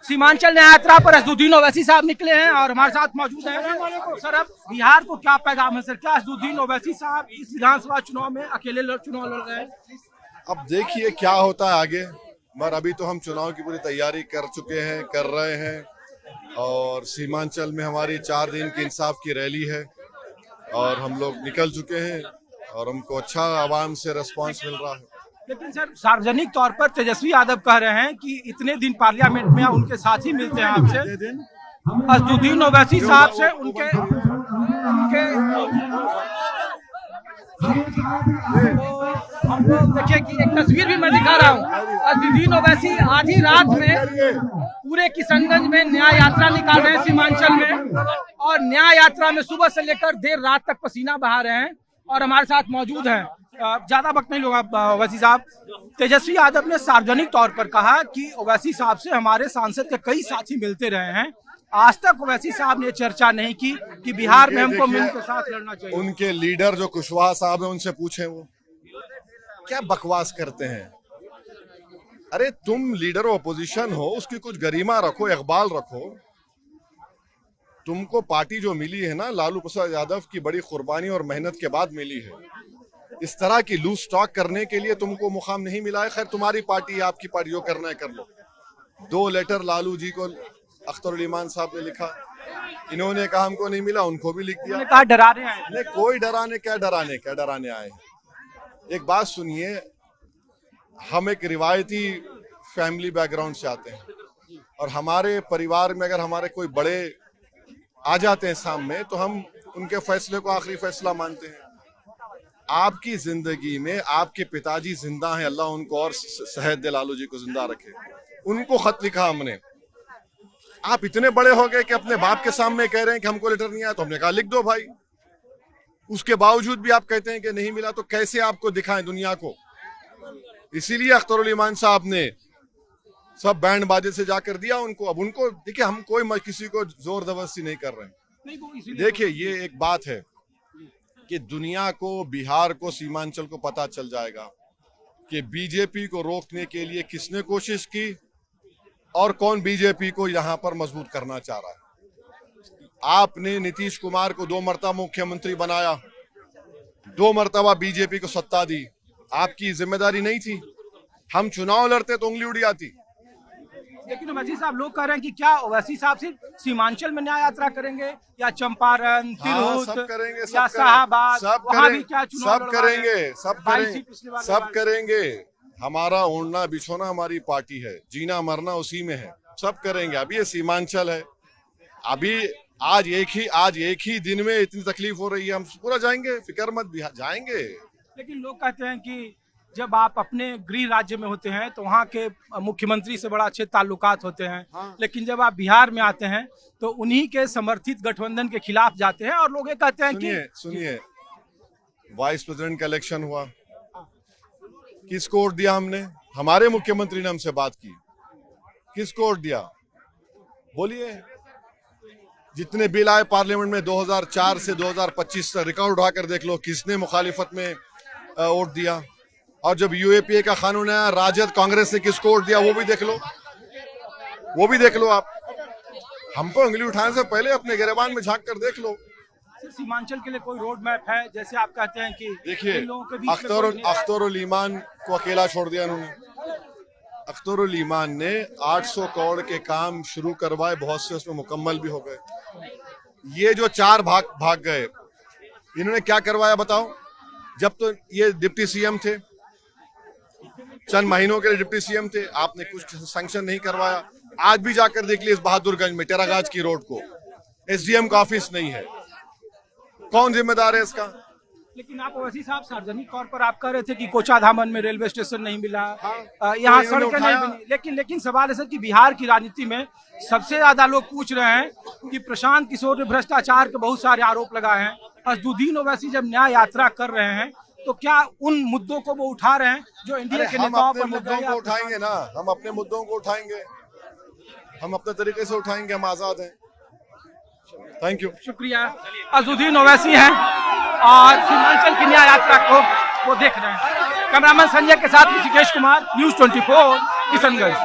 सीमांचल न्याय यात्रा पर असदुद्दीन ओवैसी साहब निकले हैं और हमारे साथ मौजूद हैं। सर, अब बिहार को क्या पैगाम है सर? क्या असदुद्दीन ओवैसी साहब इस विधानसभा चुनाव में अकेले चुनाव लड़ रहे हैं? अब देखिए क्या होता है आगे, मगर अभी तो हम चुनाव की पूरी तैयारी कर चुके हैं, कर रहे हैं। और सीमांचल में हमारी 4 दिन की इंसाफ की रैली है और हम लोग निकल चुके हैं और हमको अच्छा आवाम से रिस्पांस मिल रहा है। लेकिन सर, सार्वजनिक तौर पर तेजस्वी यादव कह रहे हैं कि इतने दिन पार्लियामेंट में उनके साथी मिलते हैं आपसे, असदुद्दीन ओवैसी साहब से उनके हम लोग देखिए कि एक तस्वीर भी मैं दिखा रहा हूँ। असदुद्दीन ओवैसी आधी रात में पूरे किशनगंज में न्याय यात्रा निकाल रहे हैं सीमांचल में, और न्याय यात्रा में सुबह से लेकर देर रात तक पसीना बहा रहे हैं और हमारे साथ मौजूद हैं। ज्यादा वक्त नहीं लूंगा ओवैसी साहब। तेजस्वी यादव ने सार्वजनिक तौर पर कहा कि ओवैसी साहब से हमारे सांसद के कई साथी मिलते रहे हैं। आज तक ओवैसी साहब ने चर्चा नहीं की कि बिहार में हमको मिल के साथ लड़ना चाहिए। उनके लीडर जो कुशवाहा साहब है उनसे पूछें वो क्या बकवास करते हैं। अरे तुम लीडर ऑपोजिशन हो, उसकी कुछ गरिमा रखो, इकबाल रखो। तुमको पार्टी जो मिली है ना, लालू प्रसाद यादव की बड़ी कुर्बानी और मेहनत के बाद मिली है। इस तरह की लूज स्टॉक करने के लिए तुमको मुकाम नहीं मिला है। खैर तुम्हारी पार्टी है, आपकी पार्टी जो करना है कर लो। 2 लेटर लालू जी को अख्तर उल ईमान साहब ने लिखा, इन्होंने कहा हमको नहीं मिला, उनको भी लिख दिया। कहा डराने आए? नहीं, कोई डराने आए। एक बात सुनिए, हम एक रिवायती फैमिली बैकग्राउंड से आते हैं और हमारे परिवार में अगर हमारे कोई बड़े आ जाते हैं सामने तो हम उनके फैसले को आखिरी फैसला मानते हैं। आपकी जिंदगी में आपके पिताजी जिंदा हैं, अल्लाह उनको और सेहत दे, लालू जी को जिंदा रखे। उनको खत लिखा हमने। आप इतने बड़े हो गए कि अपने बाप के सामने कह रहे हैं कि हमको लेटर नहीं आया, तो हमने कहा लिख दो भाई। उसके बावजूद भी आप कहते हैं कि नहीं मिला, तो कैसे आपको दिखाएं दुनिया को? इसीलिए अख्तर उल ईमान साहब ने सब बैंड बाजे से जाकर दिया उनको। अब उनको देखिए, हम कोई किसी को जोर जबरदस्ती नहीं कर रहे हैं। देखिए, ये एक बात है कि दुनिया को, बिहार को, सीमांचल को पता चल जाएगा कि बीजेपी को रोकने के लिए किसने कोशिश की और कौन बीजेपी को यहां पर मजबूत करना चाह रहा है। आपने नीतीश कुमार को 2 मरतबा मुख्यमंत्री बनाया, 2 मरतबा बीजेपी को सत्ता दी। आपकी जिम्मेदारी नहीं थी? हम चुनाव लड़ते तो उंगली उड़ी आती। लेकिन ओवैसी साहब, लोग कह रहे हैं कि क्या ओवैसी साहब सिर्फ सीमांचल में न्याय यात्रा करेंगे या चंपारण, तिरहुत, सब करेंगे, या शाहबाद, वहां भी क्या चुनाव सब करेंगे। हमारा ओढ़ना बिछोना हमारी पार्टी है, जीना मरना उसी में है, सब करेंगे। अभी ये सीमांचल है, अभी आज एक ही दिन में इतनी तकलीफ हो रही है, हम पूरा जाएंगे, फिक्र मत, जाएंगे। लेकिन लोग कहते हैं कि जब आप अपने गृह राज्य में होते हैं तो वहाँ के मुख्यमंत्री से बड़ा अच्छे ताल्लुकात होते हैं। हाँ। लेकिन जब आप बिहार में आते हैं तो उन्हीं के समर्थित गठबंधन के खिलाफ जाते हैं और लोग ये कहते हैं सुनिए, वाइस प्रेसिडेंट का इलेक्शन हुआ, किसको वोट दिया हमने? हमारे मुख्यमंत्री ने हमसे बात की, किसको वोट दिया? बोलिए। जितने बिल आए पार्लियामेंट में 2004 से 2025 तक, रिकॉर्ड उठाकर देख लो किसने मुखालिफत में वोट दिया। और जब यूएपीए का कानून आया, राजद कांग्रेस ने किसको वोट दिया, वो भी देख लो आप। हमको उंगली उठाने से पहले अपने गिरेबान में झांक कर देख लो। सीमांचल के लिए कोई रोड मैप है? जैसे आप कहते हैं कि देखिए, अख्तर उल ईमान को अकेला छोड़ दिया उन्होंने। अख्तर उल ईमान ने 800 करोड़ के काम शुरू करवाए, बहुत से उसमें मुकम्मल भी हो गए। ये जो 4 भाग गए, इन्होंने क्या करवाया बताओ? जब तो ये डिप्टी सीएम थे, चंद महीनों के लिए डिप्टी सीएम थे, आपने कुछ सैंक्शन नहीं करवाया। आज भी जाकर देख लीजिए इस बहादुरगंज में टेरागाज की रोड को, एसडीएम का ऑफिस नहीं है। कौन जिम्मेदार है इसका? लेकिन आप ओवैसी साहब, सार्वजनिक तौर पर आप कह रहे थे कि कोचाधामन में रेलवे स्टेशन नहीं मिला, यहाँ सड़कें नहीं बनी। लेकिन सवाल है सर कि बिहार की राजनीति में सबसे ज्यादा लोग पूछ रहे हैं कि प्रशांत किशोर ने भ्रष्टाचार के बहुत सारे आरोप लगाए हैं। असदुद्दीन ओवैसी जब न्याय यात्रा कर रहे हैं तो क्या उन मुद्दों को वो उठा रहे हैं जो एनडीए के नेताओं पर मुद्दों को उठाएंगे ना? हम अपने मुद्दों को उठाएंगे, हम अपने तरीके से उठाएंगे, हम आजाद हैं। थैंक यू, शुक्रिया। असदुद्दीन ओवैसी हैं और सीमांचल की न्याय यात्रा को वो देख रहे हैं। कैमरामैन संजय के साथ ऋषिकेश कुमार, न्यूज़ 24, किशनगंज।